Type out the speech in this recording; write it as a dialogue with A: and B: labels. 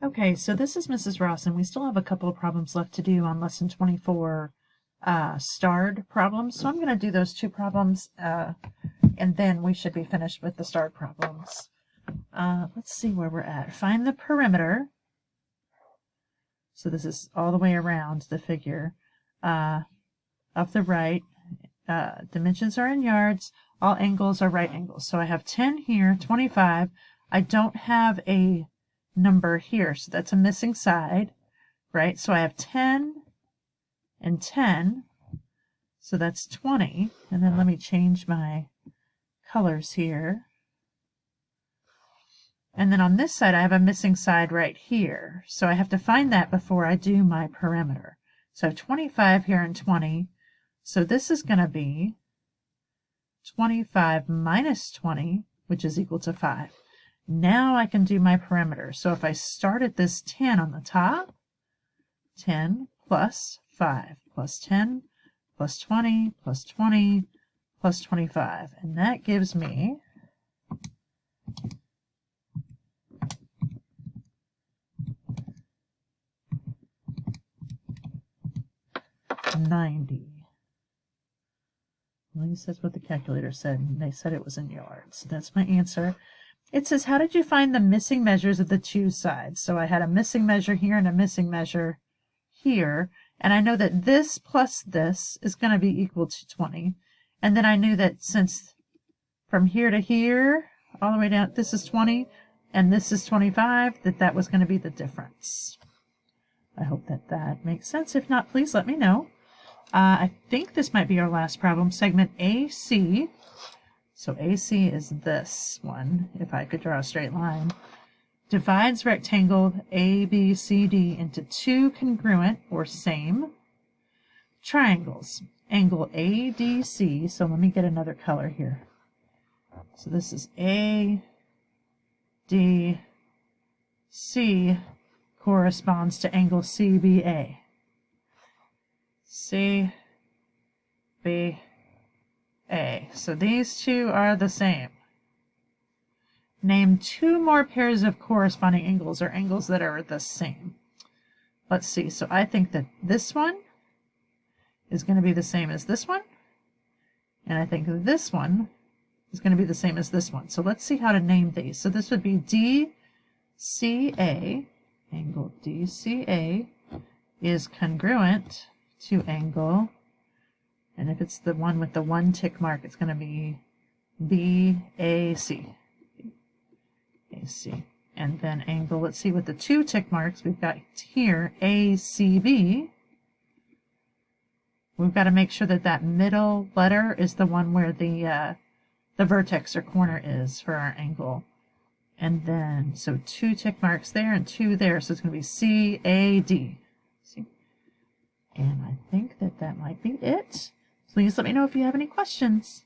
A: Okay, so this is Mrs. Ross, and we still have a couple of problems left to do on lesson 24, starred problems. So I'm going to do those two problems, and then we should be finished with the starred problems. Let's see where we're at. Find the perimeter. So this is all the way around the figure of the right. Dimensions are in yards. All angles are right angles. So I have 10 here, 25. I don't have a number here, so that's a missing side, right? So I have 10 and 10, so that's 20. And then let me change my colors here. And then on this side, I have a missing side right here. So I have to find that before I do my perimeter. So I have 25 here and 20. So this is going to be 25 minus 20, which is equal to 5. Now I can do my perimeter. So if I start at this 10 on the top, 10 plus 5 plus 10 plus 20 plus 20 plus 25. And that gives me 90. At least that's what the calculator said. And they said it was in yards. That's my answer. It says, how did you find the missing measures of the two sides? So I had a missing measure here and a missing measure here. And I know that this plus this is going to be equal to 20. And then I knew that since from here to here, all the way down, this is 20, and this is 25, that was going to be the difference. I hope that that makes sense. If not, please let me know. I think this might be our last problem, segment AC. So AC is this one, if I could draw a straight line. Divides rectangle ABCD into two congruent or same triangles. Angle ADC, so let me get another color here. So this is ADC corresponds to angle CBA. CBA. So these two are the same. Name two more pairs of corresponding angles or angles that are the same. Let's see. So I think that this one is going to be the same as this one. And I think this one is going to be the same as this one. So let's see how to name these. So this would be DCA. Angle DCA is congruent to angle, and if it's the one with the one tick mark, it's going to be BAC. AC. And then angle, let's see, with the two tick marks, we've got here ACB. We've got to make sure that that middle letter is the one where the vertex or corner is for our angle. And then, so two tick marks there and two there, so it's going to be CAD. See? And I think that that might be it. Please let me know if you have any questions.